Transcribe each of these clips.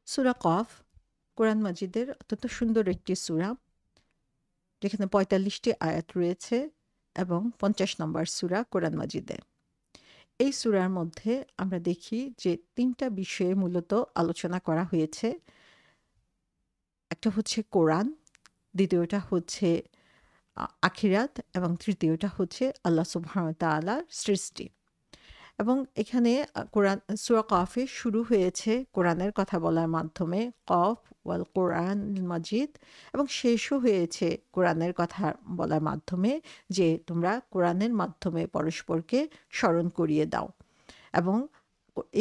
সূরা কফ কোরআন মাজিদের অত্যন্ত সুন্দর একটি সূরা, যেখানে ৪৫টি আয়াত রয়েছে এবং ৫০ নম্বর সূরা কোরআন মাজিদে। এই সূরার মধ্যে আমরা দেখি যে ৩ টা বিষয়ে মূলত আলোচনা করা হয়েছে। একটা হচ্ছে কোরআন, দ্বিতীয়টা হচ্ছে আখিরাত এবং তৃতীয়টা হচ্ছে আল্লাহ সুবহানাহু ওয়া তাআলার সৃষ্টি। এবং এখানে কোরআন সূরা কফে শুরু হয়েছে কোরআনের কথা বলার মাধ্যমে, কফ ওয়াল কোরআনিল মাজিদ, এবং শেষও হয়েছে কোরআনের কথা বলার মাধ্যমে, যে তোমরা কোরআনের মাধ্যমে পরস্পরকে স্মরণ করিয়ে দাও। এবং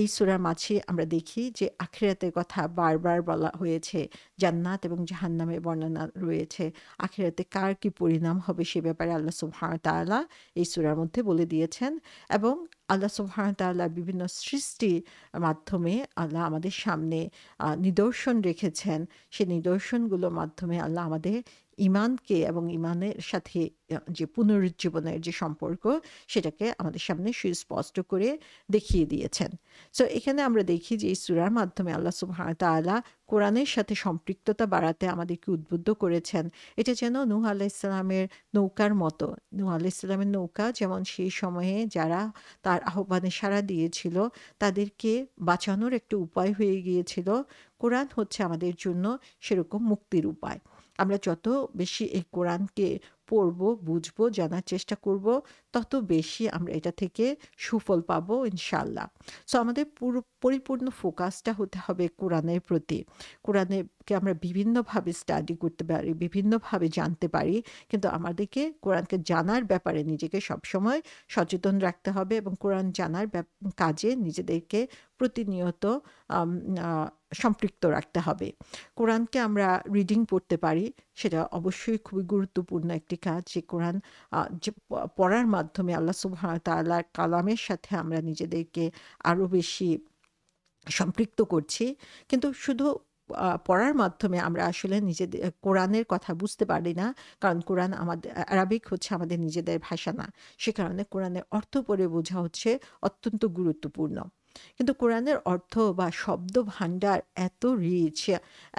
এই সূরার মাঝে আমরা দেখি যে আখিরাতের কথা বারবার বলা হয়েছে, জান্নাত এবং জাহান্নামের বর্ণনা রয়েছে। আখিরাতে কার কি পরিণাম হবে সে ব্যাপারে আল্লাহ সুবহানাহু ওয়া তাআলা এই সূরার মধ্যে বলে দিয়েছেন। এবং আল্লাহ সুবহানাহু ওয়া তাআলা বিভিন্ন সৃষ্টির মাধ্যমে আল্লাহ আমাদের সামনে নিদর্শন রেখেছেন। সেই নিদর্শনগুলোর মাধ্যমে আল্লাহ আমাদের ঈমানকে এবং ঈমানের সাথে যে পুনরুজ্জীবনের যে সম্পর্ক, সেটাকে আমাদের সামনে সুস্পষ্ট করে দেখিয়ে দিয়েছেন। সো এখানে আমরা দেখি যে এই সূরার মাধ্যমে আল্লাহ সুবহানাহু ওয়া তাআলা কোরআনের সাথে সম্পৃক্ততা বাড়াতে আমাদেরকে উদ্বুদ্ধ করেছেন। এটা যেন নূহ আলাইহিস সালামের নৌকার মতো। নূহ আলাইহিস সালামের নৌকা যেমন সেই সময়ে যারা তার আহ্বানে সাড়া দিয়েছিল তাদেরকে বাঁচানোর একটা উপায় হয়ে গিয়েছিল, কোরআন হচ্ছে আমাদের জন্য সেরকম মুক্তির উপায়। আমরা যত বেশি এই কোরআনকে পড়ব, বুঝব, জানার চেষ্টা করব, তত বেশি আমরা এটা থেকে সুফল পাবো ইনশাআল্লাহ। সো আমাদের পুরো পরিপূর্ণ ফোকাসটা হতে হবে কোরআনের প্রতি। কোরআনেরকে আমরা বিভিন্নভাবে স্টাডি করতে পারি, বিভিন্নভাবে জানতে পারি। কিন্তু আমাদেরকে কোরআনকে জানার ব্যাপারে নিজেকে সবসময় সচেতন রাখতে হবে এবং কোরআন জানার কাজে নিজেদেরকে প্রতিনিয়ত আম আ সম্পৃক্ত রাখতে হবে। কোরআনকে আমরা রিডিং পড়তে পারি, সেটা অবশ্যই খুবই গুরুত্বপূর্ণ একটি কাজ। যে কোরআন যে পড়ার মাধ্যমে আল্লাহ সুবহানাহু ওয়া তাআলার কালামের সাথে আমরা নিজেদেরকে আরো বেশি সম্পৃক্ত করছি। কিন্তু শুধু পড়ার মাধ্যমে আমরা আসলে নিজেদের কোরআনের কথা বুঝতে পারি না। কারণ কোরআন আমাদের আরাবিক হচ্ছে আমাদের নিজেদের ভাষা না। সে কারণে কোরআনের অর্থ পড়ে বোঝা হচ্ছে অত্যন্ত গুরুত্বপূর্ণ। কিন্তু কোরআনের অর্থ বা শব্দ ভান্ডার এত রিচ,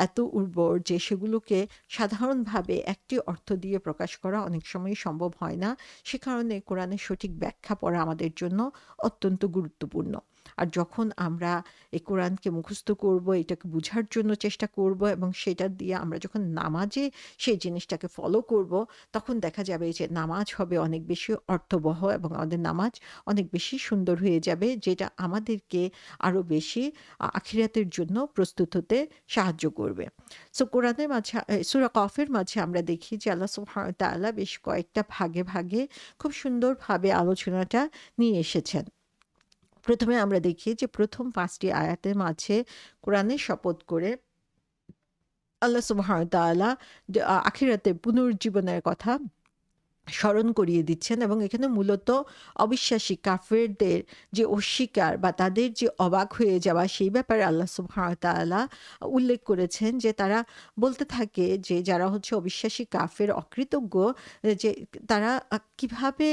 এত উর্বর যে সেগুলোকে সাধারণভাবে একটি অর্থ দিয়ে প্রকাশ করা অনেক সময়ই সম্ভব হয় না। সে কারণে কোরআনের সঠিক ব্যাখ্যা পড়া আমাদের জন্য অত্যন্ত গুরুত্বপূর্ণ। আর যখন আমরা এই কোরআনকে মুখস্থ করব, এটাকে বুঝার জন্য চেষ্টা করব এবং সেটা দিয়ে আমরা যখন নামাজে সেই জিনিসটাকে ফলো করব, তখন দেখা যাবে যে নামাজ হবে অনেক বেশি অর্থবহ এবং আমাদের নামাজ অনেক বেশি সুন্দর হয়ে যাবে, যেটা আমাদেরকে আরো বেশি আখিরাতের জন্য প্রস্তুত হতে সাহায্য করবে। সো কোরআনের মাঝে সূরা কফের মাঝে আমরা দেখি যে আল্লাহ সুবহানাহু ওয়া তাআলা বেশ কয়েকটা ভাগে, ভাগে খুব সুন্দরভাবে আলোচনাটা নিয়ে এসেছেন। প্রথমে আমরা দেখি যে প্রথম ৫ টি আয়াতের মাঝে কোরআনের শপথ করে আল্লাহ সুবহানাহু ওয়া তাআলা আখিরাতের পুনরুজ্জীবনের কথা স্মরণ করিয়ে দিচ্ছেন এবং এখানে মূলত অবিশ্বাসী কাফেরদের যে অস্বীকার বা তাদের যে অবাক হয়ে যাওয়া, সেই ব্যাপারে আল্লাহ সুবহানাহু ওয়া তাআলা উল্লেখ করেছেন যে তারা বলতে থাকে যে যারা হচ্ছে অবিশ্বাসী কাফের, অকৃতজ্ঞ, যে তারা কিভাবে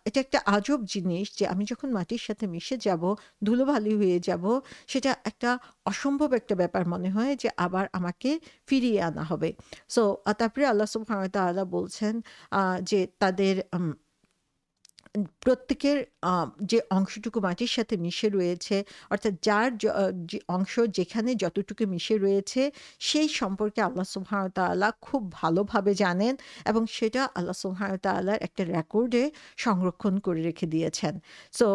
এটা একটা আজব জিনিস যে আমি যখন মাটির সাথে মিশে যাব, ধুলোবালি হয়ে যাব, সেটা একটা অসম্ভব একটা ব্যাপার মনে হয় যে আবার আমাকে ফিরিয়ে আনা হবে। সো তারপরে আল্লাহ সুবহানাহু ওয়া তাআলা বলছেন যে তাদের প্রত্যেকের যে অংশটুকু মাটির সাথে মিশে রয়েছে, অর্থাৎ যার যে অংশ যেখানে যতটুকু মিশে রয়েছে, সেই সম্পর্কে আল্লাহ সুবহানাহু ওয়া তাআলা খুব ভালোভাবে জানেন এবং সেটা আল্লাহ সুবহানাহু ওয়া তাআলার একটা রেকর্ডে সংরক্ষণ করে রেখে দিয়েছেন। সো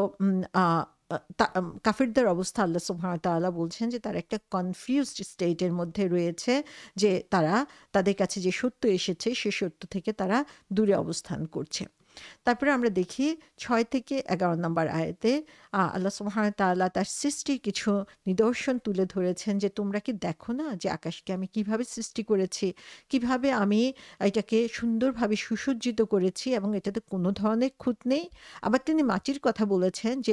কাফিরদের অবস্থা আল্লাহ সুবহানাহু ওয়া তাআলা বলছেন যে তারা একটা কনফিউজড স্টেট এর মধ্যে রয়েছে, যে তারা তাদের কাছে যে সত্য এসেছে সে সত্য থেকে তারা দূরে অবস্থান করছে। তারপরে আমরা দেখি ৬ থেকে ১১ নম্বর আয়াতে আল্লাহ সুবহানাহু ওয়া তাআলা তার সৃষ্টির কিছু নিদর্শন তুলে ধরেছেন, যে তোমরা কি দেখো না যে আকাশকে আমি কিভাবে সৃষ্টি করেছি, কিভাবে আমি এটাকে সুন্দরভাবে সুসজ্জিত করেছি এবং এটাতে কোনো ধরনের খুঁত নেই। আবার তিনি মাটির কথা বলেছেন যে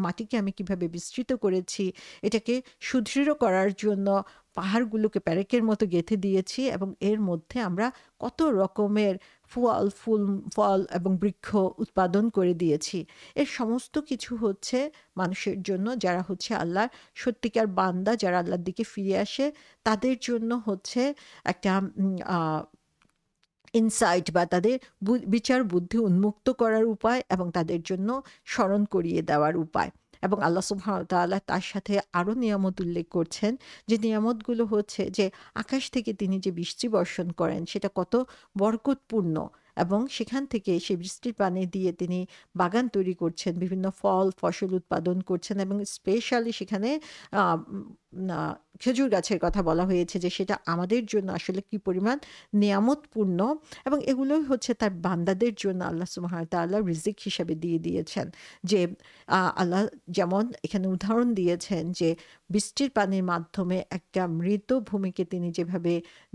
মাটিকে আমি কিভাবে বিস্তৃত করেছি, এটাকে সুদৃঢ় করার জন্য পাহাড়গুলোকে প্যারেকের মতো গেঁথে দিয়েছি এবং এর মধ্যে আমরা কত রকমের ফল এবং বৃক্ষ উৎপাদন করে দিয়েছি। এর সমস্ত কিছু হচ্ছে মানুষের জন্য, যারা হচ্ছে আল্লাহর সত্যিকার বান্দা, যারা আল্লাহর দিকে ফিরে আসে, তাদের জন্য হচ্ছে একটা ইনসাইট বা তাদের বিচার বুদ্ধি উন্মুক্ত করার উপায় এবং তাদের জন্য স্মরণ করিয়ে দেওয়ার উপায়। এবং আল্লাহ সুবহানাহু ওয়া তাআলা তার সাথে আরও নিয়ামত উল্লেখ করছেন, যে নিয়ামতগুলো হচ্ছে যে আকাশ থেকে তিনি যে বৃষ্টি বর্ষণ করেন সেটা কত বরকতপূর্ণ, এবং সেখান থেকে সেই বৃষ্টির পানি দিয়ে তিনি বাগান তৈরি করছেন, বিভিন্ন ফসল উৎপাদন করছেন, এবং স্পেশালি সেখানে আহ, খেজুর গাছের কথা বলা হয়েছে যে সেটা আমাদের জন্য আসলে কি পরিমাণ নিয়ামতপূর্ণ। এবং এগুলোই হচ্ছে তার বান্দাদের জন্য আল্লাহ সুবহানাহু ওয়া তাআলা রিজিক হিসাবে দিয়ে দিয়েছেন। যে আল্লাহ যেমন এখানে উদাহরণ দিয়েছেন যে বৃষ্টির পানির মাধ্যমে একটা মৃত ভূমিকে তিনি যেভাবে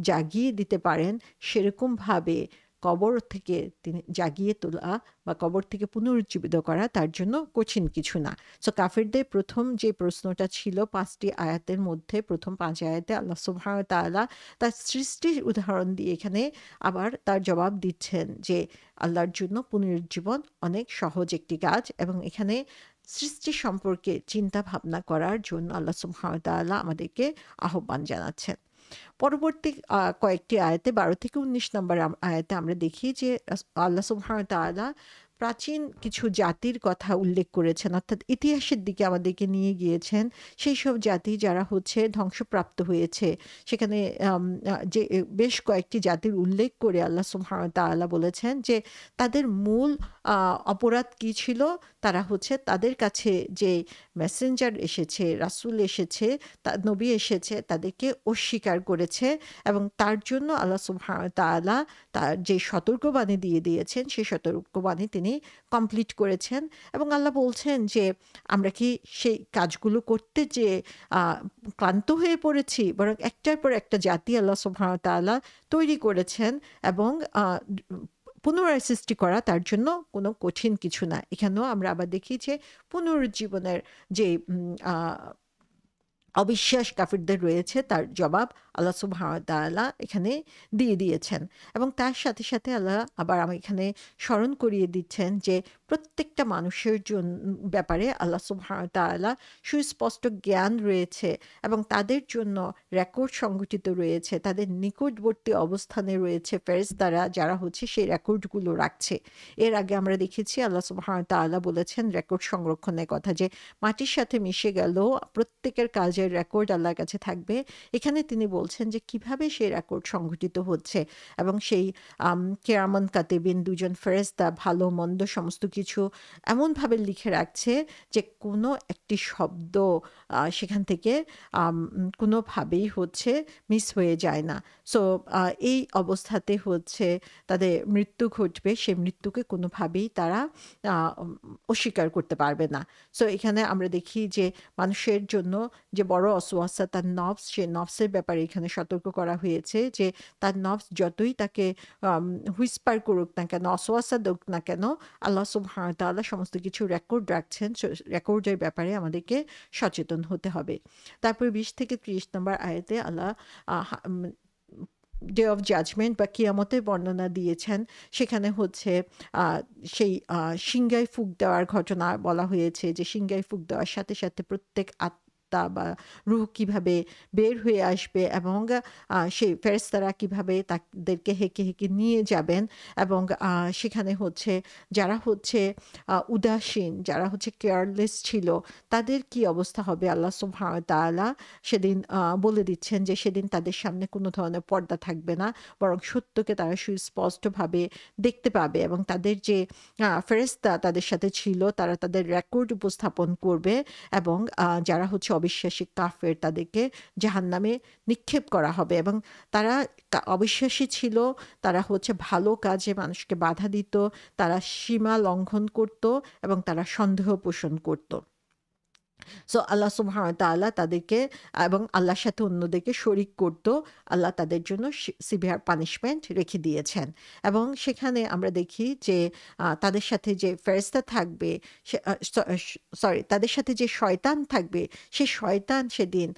জাগিয়ে দিতে পারেন, সেরকমভাবে কবর থেকে তিনি জাগিয়ে তোলা বা কবর থেকে পুনরুজ্জীবিত করা তার জন্য কঠিন কিছু না। সো কাফেরদের প্রথম যে প্রশ্নটা ছিল 5টি আয়াতের মধ্যে, প্রথম 5 আয়াতে আল্লাহ সুবহানাহু ওয়া তাআলা তার সৃষ্টির উদাহরণ দিয়ে এখানে আবার তার জবাব দিচ্ছেন যে আল্লাহর জন্য পুনরুজ্জীবন অনেক সহজ একটি কাজ, এবং এখানে সৃষ্টি সম্পর্কে চিন্তা ভাবনা করার জন্য আল্লাহ সুবহানাহু ওয়া তাআলা আমাদেরকে আহ্বান জানাচ্ছেন। পরবর্তী কয়েকটি আয়াতে 12 থেকে 19 নম্বর আয়াতে আমরা দেখি যে আল্লাহ সুবহানাহু ওয়া তাআলা প্রাচীন কিছু জাতির কথা উল্লেখ করেছেন, অর্থাৎ ইতিহাসের দিকে আমাদেরকে নিয়ে গিয়েছেন। সেই সব জাতি যারা হচ্ছে ধ্বংসপ্রাপ্ত হয়েছে, সেখানে যে বেশ কয়েকটি জাতির উল্লেখ করে আল্লাহ সুবহানাহু ওয়া তাআলা বলেছেন যে তাদের মূল অপরাধ কি ছিল। তারা হচ্ছে তাদের কাছে যে মেসেঞ্জার এসেছে, রাসূল এসেছে, নবী এসেছে, তাদেরকে অস্বীকার করেছে, এবং তার জন্য আল্লাহ সুবহানাহু ওয়া তাআলা তার যে সতর্কবাণী দিয়ে দিয়েছেন সেই সতর্কবাণী তিনি কমপ্লিট করেছেন। এবং আল্লাহ বলছেন যে আমরা কি সেই কাজগুলো করতে যে ক্লান্ত হয়ে পড়েছি, বরং একটার পর একটা জাতি আল্লাহ সুবহানাহু ওয়া তাআলা তৈরি করেছেন, এবং পুনরায় সৃষ্টি করা তার জন্য কোনো কঠিন কিছু না। এখানেও আমরা আবার দেখি যে পুনরুজ্জীবনের যে অবিশ্বাস কাফিরদের রয়েছে, তার জবাব আল্লাহ সুবহানাহু ওয়া তাআলা এখানে দিয়ে দিয়েছেন। এবং তার সাথে সাথে আল্লাহ আবার এখানে স্মরণ করিয়ে দিচ্ছেন যে প্রত্যেকটা মানুষের ব্যাপারে আল্লাহ সুবহানাহু ওয়া তাআলা সুস্পষ্ট জ্ঞান রয়েছে, এবং তাদের জন্য রেকর্ড সংগঠিত রয়েছে, তাদের নিকটবর্তী অবস্থানে রয়েছে ফেরেশতারা, যারা হচ্ছে সেই রেকর্ডগুলো রাখছে। এর আগে আমরা দেখেছি আল্লাহ সুবহানাহু ওয়া তাআলা বলেছেন রেকর্ড সংরক্ষণের কথা, যে মাটির সাথে মিশে গেল প্রত্যেকের কাজের রেকর্ড আল্লাহর কাছে থাকবে। এখানে তিনি বলছেন যে কিভাবে সেই রেকর্ড সংঘটিত হচ্ছে, এবং সেই কিরামান কাতিবিন, দুজন ফেরেশতা ভালো মন্দ সমস্ত কিছু এমনভাবে লিখে রাখছে যে কোনো একটি শব্দ সেখান থেকে কোনোভাবেই হচ্ছে মিস হয়ে যায় না। সো এই অবস্থাতে হচ্ছে তাদের মৃত্যু ঘটবে, সেই মৃত্যুকে কোনোভাবেই তারা অস্বীকার করতে পারবে না। সো এখানে আমরা দেখি যে মানুষের জন্য যে বড় অসওয়াসা তার নফস, সেই নফসের ব্যাপারে এখানে সতর্ক করা হয়েছে যে তার নফস যতই তাকে হুইসপার করুক না কেন, অসওয়াসা দিক না কেন, আল্লাহ সুবহানাহু ওয়া তাআলা সমস্ত কিছু রেকর্ড রাখছেন। রেকর্ডের ব্যাপারে আমাদেরকে সচেতন হতে হবে। তারপর 20 থেকে 30 নম্বর আয়াতে আল্লাহ ডে অফ জাজমেন্ট বা কিয়ামতের বর্ণনা দিয়েছেন। সেখানে হচ্ছে সেই সিংগায় ফুঁক দেওয়ার ঘটনা বলা হয়েছে, যে সিংগায় ফুঁক দেওয়ার সাথে সাথে প্রত্যেক বা রূহ কিভাবে বের হয়ে আসবে, এবং সেই ফেরেশতারা কিভাবে তাদেরকে হেঁকে হেঁকে নিয়ে যাবেন, এবং সেখানে হচ্ছে যারা হচ্ছে উদাসীন, যারা হচ্ছে কেয়ারলেস ছিল, তাদের কি অবস্থা হবে আল্লাহ সুবহানাহু ওয়া তাআলা সেদিন বলে দিচ্ছেন যে সেদিন তাদের সামনে কোনো ধরনের পর্দা থাকবে না, বরং সত্যকে তারা সুস্পষ্টভাবে দেখতে পাবে, এবং তাদের যে ফেরেশতা তাদের সাথে ছিল তারা তাদের রেকর্ড উপস্থাপন করবে, এবং যারা হচ্ছে অবিশ্বাসী কাফের তাদেরকে জাহান্নামে নিক্ষেপ করা হবে। এবং তারা অবিশ্বাসী ছিল, তারা হচ্ছে ভালো কাজে মানুষকে বাধা দিত, তারা সীমা লঙ্ঘন করত, এবং তারা সন্দেহ পোষণ করত। সো আল্লাহ সুবহানাহু ওয়া তাআলা তাদেরকে এবং আল্লাহর সাথে অন্যদেরকে শরিক করত। আল্লাহ তাদের জন্য সিভিয়ার পানিশমেন্ট রেখে দিয়েছেন। এবং সেখানে আমরা দেখি যে তাদের সাথে যে ফেরেশতা থাকবে, সে সরি তাদের সাথে যে শয়তান থাকবে, সে শয়তান সেদিন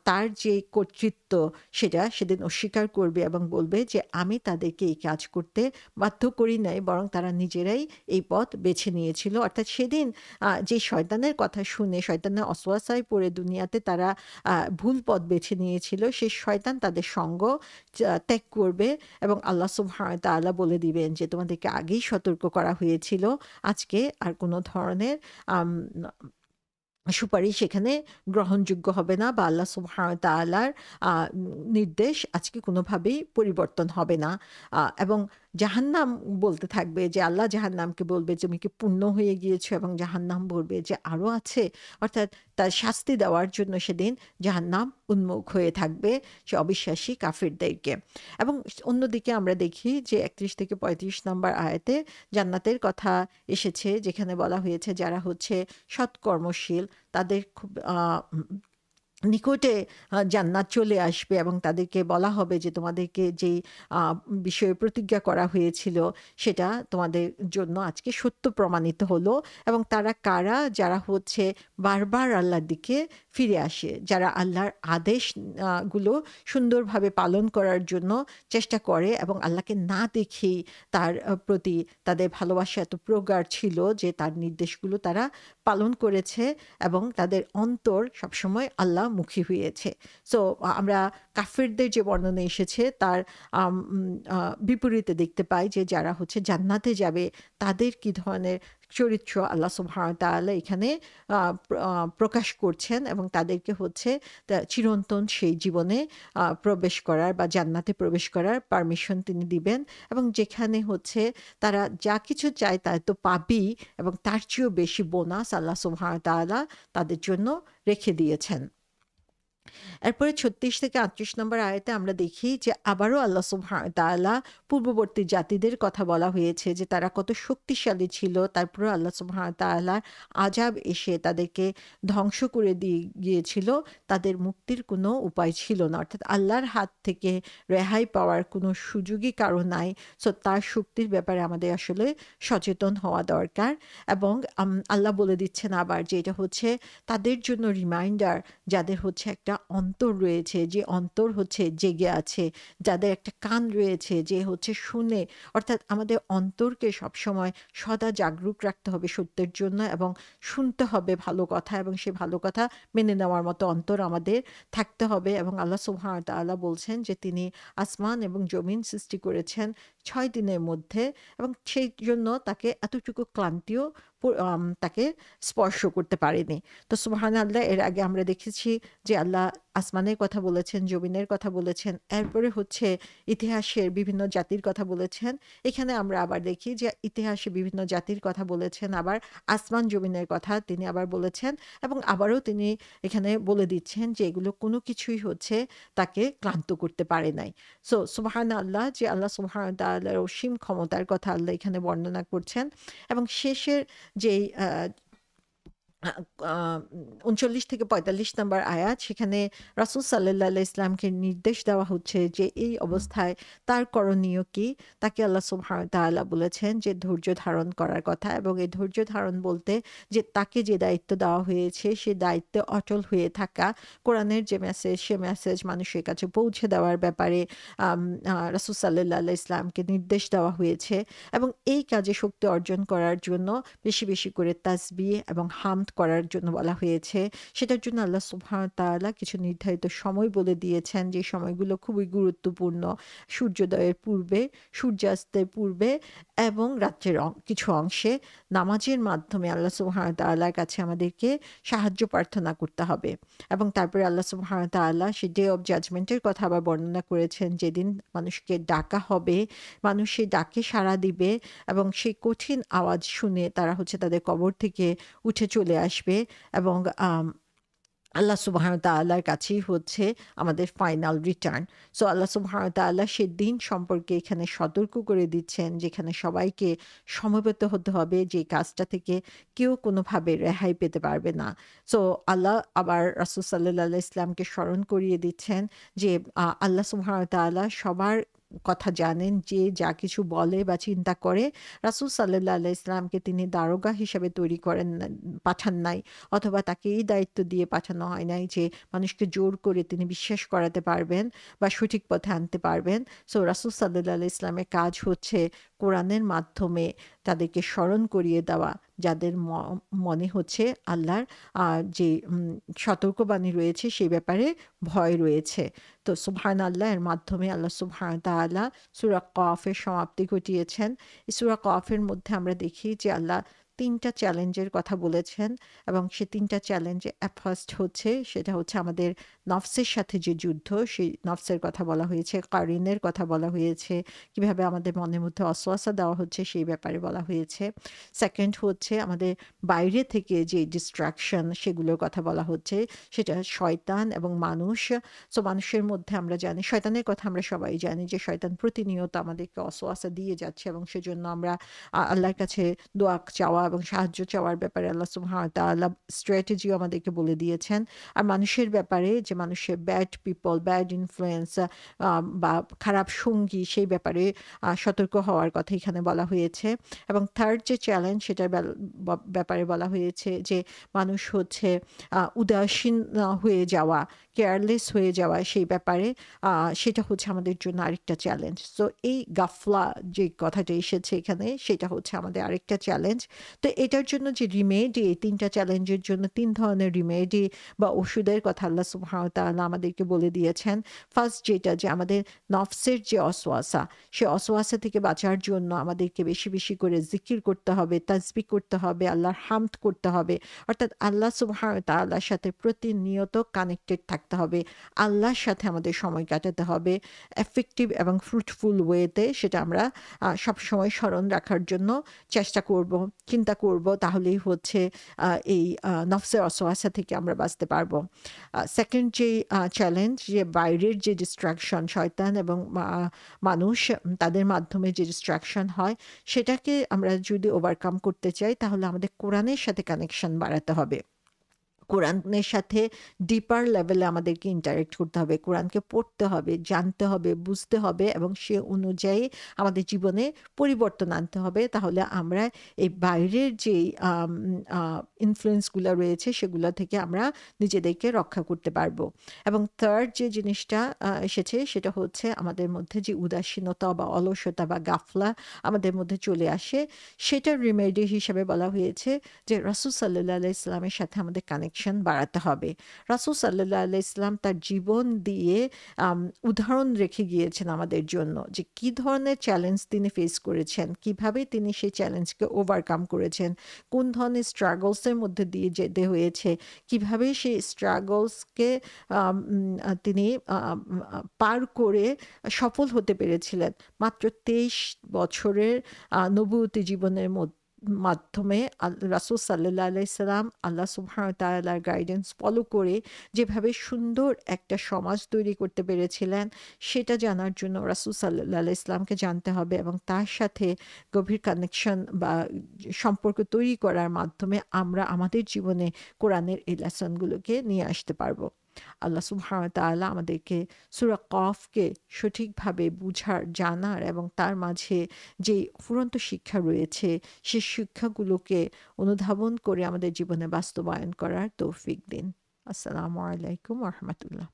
তার যে কর্তৃত্ব সেটা সেদিন অস্বীকার করবে এবং বলবে যে আমি তাদেরকে এই কাজ করতে বাধ্য করি নাই, বরং তারা নিজেরাই এই পথ বেছে নিয়েছিল। অর্থাৎ সেদিন যে শয়তানের কথা শুনে শয়তানের অসওয়াসায় পড়ে দুনিয়াতে তারা ভুল পথ বেছে নিয়েছিল, সেই শয়তান তাদের সঙ্গ ত্যাগ করবে এবং আল্লাহ সুবহানাহু ওয়া তাআলা বলে দিবেন যে তোমাদেরকে আগেই সতর্ক করা হয়েছিল, আজকে আর কোনো ধরনের আম সুপারিশ এখানে গ্রহণযোগ্য হবে না, বা আল্লাহ সুবহানাহু ওয়া তাআলার নির্দেশ আজকে কোনোভাবেই পরিবর্তন হবে না। এবং জাহান্নাম বলতে থাকবে যে আল্লাহ জাহান্নামকে বলবে যে তুমি কি পূর্ণ হয়ে গিয়েছো, এবং জাহান্নাম বলবে যে আরও আছে। অর্থাৎ তার শাস্তি দেওয়ার জন্য সেদিন জাহান্নাম উন্মুখ হয়ে থাকবে সে অবিশ্বাসী কাফিরদেরকে। এবং অন্যদিকে আমরা দেখি যে ৩১ থেকে ৩৫ নম্বর আয়াতে জান্নাতের কথা এসেছে, যেখানে বলা হয়েছে যারা হচ্ছে সৎকর্মশীল তাদের খুব নিকটে জান্নাত চলে আসবে এবং তাদেরকে বলা হবে যে তোমাদেরকে যেই বিষয়ে প্রতিজ্ঞা করা হয়েছিল সেটা তোমাদের জন্য আজকে সত্য প্রমাণিত হলো। এবং তারা কারা? যারা হচ্ছে বারবার আল্লাহর দিকে ফিরে আসে, যারা আল্লাহর আদেশ গুলো সুন্দরভাবে পালন করার জন্য চেষ্টা করে এবং আল্লাহকে না দেখেই তার প্রতি তাদের ভালোবাসা এত প্রগাঢ় ছিল যে তার নির্দেশগুলো তারা পালন করেছে এবং তাদের অন্তর সবসময় আল্লাহমুখী হয়েছে। সো আমরা কাফিরদের যে বর্ণনা এসেছে তার বিপরীতে দেখতে পাই যে যারা হচ্ছে জান্নাতে যাবে তাদের কি ধরনের চরিত্র আল্লাহ সুবহানাহু ওয়া তাআলা এখানে প্রকাশ করছেন, এবং তাদেরকে হচ্ছে চিরন্তন সেই জীবনে প্রবেশ করার বা জান্নাতে প্রবেশ করার পারমিশন তিনি দিবেন। এবং যেখানে হচ্ছে তারা যা কিছু চায় তা তো পাবেই, এবং তার চেয়েও বেশি বোনাস আল্লাহ সুবহানাহু ওয়া তাআলা তাদের জন্য রেখে দিয়েছেন। এরপরে ৩৬ থেকে ৩৮ নম্বর আয়াতে আমরা দেখি যে আবারও আল্লাহ সুবহানাহু ওয়া তাআলা পূর্ববর্তী জাতিদের কথা বলা হয়েছে যে তারা কত শক্তিশালী ছিল, তারপরে আল্লাহ সুবহানাহু ওয়া তাআলার আযাব এসে তাদেরকে ধ্বংস করে দিয়ে গিয়েছিল, তাদের মুক্তির কোনো উপায় ছিল না। অর্থাৎ আল্লাহর হাত থেকে রেহাই পাওয়ার কোনো সুযোগই কারো নাই। সো তার শক্তির ব্যাপারে আমাদের আসলে সচেতন হওয়া দরকার। এবং আল্লাহ বলে দিচ্ছেন আবার যে এটা হচ্ছে তাদের জন্য রিমাইন্ডার যাদের হচ্ছে একটা অন্তর রয়েছে, যে অন্তর হচ্ছে জেগে আছে, যাদের একটা কান রয়েছে যে হচ্ছে শুনে। অর্থাৎ আমাদের অন্তরকে সবসময় সদা জাগরুক রাখতে হবে সত্যের জন্য, এবং শুনতে হবে ভালো কথা, এবং সেই ভালো কথা মেনে নেওয়ার মতো অন্তর আমাদের থাকতে হবে। এবং আল্লাহ সুবহানাহু ওয়া তাআলা বলছেন যে তিনি আসমান এবং জমিন সৃষ্টি করেছেন ৬ দিনের মধ্যে, এবং সেই জন্য তাকে এতটুকু ক্লান্তিও তাকে স্পর্শ করতে পারেনি। তো সুবহানাল্লাহ, এর আগে আমরা দেখেছি যে আল্লাহ আসমানের কথা বলেছেন, জমিনের কথা বলেছেন, এরপরে হচ্ছে ইতিহাসের বিভিন্ন জাতির কথা বলেছেন। এখানে আমরা আবার দেখি যে ইতিহাসে বিভিন্ন জাতির কথা বলেছেন, আবার আসমান জমিনের কথা তিনি আবার বলেছেন, এবং আবারও তিনি এখানে বলে দিচ্ছেন যে এগুলো কোনো কিছুই হচ্ছে তাকে ক্লান্ত করতে পারে নাই। সো সুবহানাল্লাহ, যে আল্লাহ সুবহানাহু ওয়া তাআলার অসীম ক্ষমতার কথা আল্লাহ এখানে বর্ণনা করছেন। এবং শেষের যেই ৩৯ থেকে ৪৫ নম্বর আয়াত, সেখানে রাসূল সাল্লাল্লাহু আলাইহি ইসলামকে নির্দেশ দেওয়া হচ্ছে যে এই অবস্থায় তার করণীয় কি। তাকে আল্লাহ সুবহানাহু ওয়া তাআলা বলেছেন যে ধৈর্য ধারণ করার কথা, এবং এই ধৈর্য ধারণ বলতে যে তাকে যে দায়িত্ব দেওয়া হয়েছে সে দায়িত্বে অটল হয়ে থাকা, কোরআনের যে মেসেজ সে মেসেজ মানুষের কাছে পৌঁছে দেওয়ার ব্যাপারে রাসূল সাল্লাল্লাহু আলাইহি ইসলামকে নির্দেশ দেওয়া হয়েছে। এবং এই কাজে শক্তি অর্জন করার জন্য বেশি বেশি করে তাসবিহ এবং হামদ করার জন্য বলা হয়েছে। সেটার জন্য আল্লাহ সুবহানাহু ওয়া তাআলা কিছু নির্ধারিত সময় বলে দিয়েছেন, যে সময়গুলো খুবই গুরুত্বপূর্ণ। সূর্যোদয়ের পূর্বে, সূর্যাস্তের পূর্বে, এবং রাত্রের কিছু অংশে নামাজের মাধ্যমে আল্লাহ সুবহানাহু ওয়া তাআলার কাছে আমাদেরকে সাহায্য প্রার্থনা করতে হবে। এবং তারপরে আল্লাহ সুবহানাহু ওয়া তাআলা সে ডে অফ জাজমেন্টের কথা আবার বর্ণনা করেছেন, যেদিন মানুষকে ডাকা হবে, মানুষ সেই ডাকে সাড়া দিবে, এবং সেই কঠিন আওয়াজ শুনে তারা হচ্ছে তাদের কবর থেকে উঠে চলে আসবে। এবং আল্লাহ সুবহানাহু ওয়া তাআলার কাছেই হচ্ছে আমাদের ফাইনাল রিটার্ন। সো আল্লাহ সুবহানাহু ওয়া তাআলা সেদিন সম্পর্কে এখানে সতর্ক করে দিচ্ছেন, যেখানে সবাইকে সমবেত হতে হবে, যে কাজটা থেকে কেউ কোনোভাবে রেহাই পেতে পারবে না। সো আল্লাহ আবার রাসূল সাল্লাল্লাহু আলাইহি ইসলামকে স্মরণ করিয়ে দিচ্ছেন যে আল্লাহ সুবহানাহু ওয়া তাআলা সবার কথা জানেন, যে যা কিছু বলে বা চিন্তা করে। রাসূল সাল্লাল্লাহু আলাইহি ইসলামকে তিনি দারোগা হিসেবে তৈরি করেন না, পাঠান নাই। অথবা তাকে এই দায়িত্ব দিয়ে পাঠানো হয় নাই যে মানুষকে জোর করে তিনি বিশ্বাস করাতে পারবেন বা সঠিক পথে আনতে পারবেন। সো রাসূল সাল্লাল্লাহু আলাইহি ইসলামের কাজ হচ্ছে কোরআনের মাধ্যমে তাদেরকে স্মরণ করিয়ে দেওয়া, যাদের মনে হচ্ছে আল্লাহর যে সতর্কবাণী রয়েছে সেই ব্যাপারে ভয় রয়েছে। তো সুবহানাল্লাহ এর মাধ্যমে আল্লাহ সুবহানাহু ওয়া তাআলা সূরা কফের সমাপ্তি ঘটিয়েছেন। এই সূরা কফের মধ্যে আমরা দেখি যে আল্লাহ ৩ টা চ্যালেঞ্জের কথা বলেছেন, এবং সে ৩ টা চ্যালেঞ্জে ফার্স্ট হচ্ছে, সেটা হচ্ছে আমাদের নফসের সাথে যে যুদ্ধ, সেই নফসের কথা বলা হয়েছে, কারিনের কথা বলা হয়েছে, কিভাবে আমাদের মনের মধ্যে ওয়াসওয়াসা দেওয়া হচ্ছে সেই ব্যাপারে বলা হয়েছে। সেকেন্ড হচ্ছে আমাদের বাইরে থেকে যে ডিস্ট্রাকশন সেগুলোর কথা বলা হচ্ছে, সেটা শয়তান এবং মানুষ। সো মানুষের মধ্যে আমরা জানি, শয়তানের কথা আমরা সবাই জানি যে শয়তান প্রতিনিয়ত আমাদেরকে ওয়াসওয়াসা দিয়ে যাচ্ছে, এবং সেজন্য আমরা আল্লাহর কাছে দোয়া চাওয়া এবং সাহায্য চাওয়ার ব্যাপারে আল্লাহ সুবহানাহু ওয়া তাআলা স্ট্র্যাটেজিও আমাদেরকে বলে দিয়েছেন। আর মানুষের ব্যাপারে যে মানুষের ব্যাড পিপল, ব্যাড ইনফ্লুয়েন্স বা খারাপ সঙ্গী, সেই ব্যাপারে সতর্ক হওয়ার কথা এখানে বলা হয়েছে। এবং থার্ড যে চ্যালেঞ্জ, সেটার ব্যাপারে বলা হয়েছে যে মানুষ হচ্ছে উদাসীন হয়ে যাওয়া, কেয়ারলেস হয়ে যাওয়া, সেই ব্যাপারে সেটা হচ্ছে আমাদের জন্য আরেকটা চ্যালেঞ্জ। সো এই গাফলা যে কথাটা এসেছে এখানে, সেটা হচ্ছে আমাদের আরেকটা চ্যালেঞ্জ। তো এটার জন্য যে রিমেডি, এই ৩ টা চ্যালেঞ্জের জন্য ৩ ধরনের রিমেডি বা ওষুধের কথা আল্লাহ সুবহানাহু ওয়া তাআলা আমাদেরকে বলে দিয়েছেন। ফার্স্ট যেটা, যে আমাদের নফসের যে ওয়াসওয়াসা, সে ওয়াসওয়াসা থেকে বাঁচার জন্য আমাদেরকে বেশি, বেশি করে জিকির করতে হবে, তাসবিহ করতে হবে, আল্লাহর হামদ করতে হবে। অর্থাৎ আল্লাহ সুবহানাহু ওয়া তাআলার সাথে প্রতিনিয়ত কানেক্টেড থাকতে হবে। আল্লাহর সাথে আমাদের সময় কাটাতে হবে এফেক্টিভ এবং ফ্রুটফুল ওয়েতে। সেটা আমরা সবসময় স্মরণ রাখার জন্য চেষ্টা করব, চিন্তা করব। তাহলেই হচ্ছে এই নফসের ওয়াসওয়াসা থেকে আমরা বাঁচতে পারবো। সেকেন্ড যে চ্যালেঞ্জ, যে বাইরের যে ডিস্ট্রাকশন, শয়তান এবং মানুষ, তাদের মাধ্যমে যে ডিস্ট্রাকশন হয়, সেটাকে আমরা যদি ওভারকাম করতে চাই, তাহলে আমাদের কোরআনের সাথে কানেকশন বাড়াতে হবে। কোরআনের সাথে ডিপার লেভেলে আমাদেরকে ইন্টারেক্ট করতে হবে। কোরআনকে পড়তে হবে, জানতে হবে, বুঝতে হবে, এবং সে অনুযায়ী আমাদের জীবনে পরিবর্তন আনতে হবে। তাহলে আমরা এই বাইরের যেই ইনফ্লুয়েন্সগুলো রয়েছে, সেগুলো থেকে আমরা নিজেদেরকে রক্ষা করতে পারবো। এবং থার্ড যে জিনিসটা এসেছে, সেটা হচ্ছে আমাদের মধ্যে যে উদাসীনতা বা অলসতা বা গাফলা আমাদের মধ্যে চলে আসে, সেটার রিমেডি হিসেবে বলা হয়েছে যে রাসূল সাল্লাল্লাহু আলাইহি ইসলামের সাথে আমাদের কানেকশন বাড়াতে হবে। রাসূল সাল্লাল্লাহু আলাইহি ইসলাম তার জীবন দিয়ে উদাহরণ রেখে গিয়েছেন আমাদের জন্য, যে কি ধরনের চ্যালেঞ্জ তিনি ফেস করেছেন, কিভাবে তিনি সেই চ্যালেঞ্জকে ওভারকাম করেছেন, কোন ধরনের স্ট্রাগলসের মধ্যে দিয়ে যেতে হয়েছে, কিভাবে সেই স্ট্রাগলসকে তিনি পার করে সফল হতে পেরেছিলেন। মাত্র ২৩ বছরের নবুয়তি জীবনের মাধ্যমে রাসূল সাল্লাল্লাহু আলাইহি সাল্লাম আল্লাহ সুবহানাহু ওয়া তাআলার গাইডেন্স ফলো করে যেভাবে সুন্দর একটা সমাজ তৈরি করতে পেরেছিলেন, সেটা জানার জন্য রাসূল সাল্লাল্লাহু আলাইহি সাল্লামকে জানতে হবে, এবং তার সাথে গভীর কানেকশন বা সম্পর্ক তৈরি করার মাধ্যমে আমরা আমাদের জীবনে কোরআনের এই লেসনগুলোকে নিয়ে আসতে পারবো। আল্লাহ সুবহানাহু ওয়া তাআলা আমাদেরকে সূরা কফকে সঠিকভাবে বুঝার, জানার এবং তার মাঝে যে ফুরন্ত শিক্ষা রয়েছে, সে শিক্ষাগুলোকে অনুধাবন করে আমাদের জীবনে বাস্তবায়ন করার তৌফিক দিন। আসসালামু আলাইকুম ওয়া রাহমাতুল্লাহ।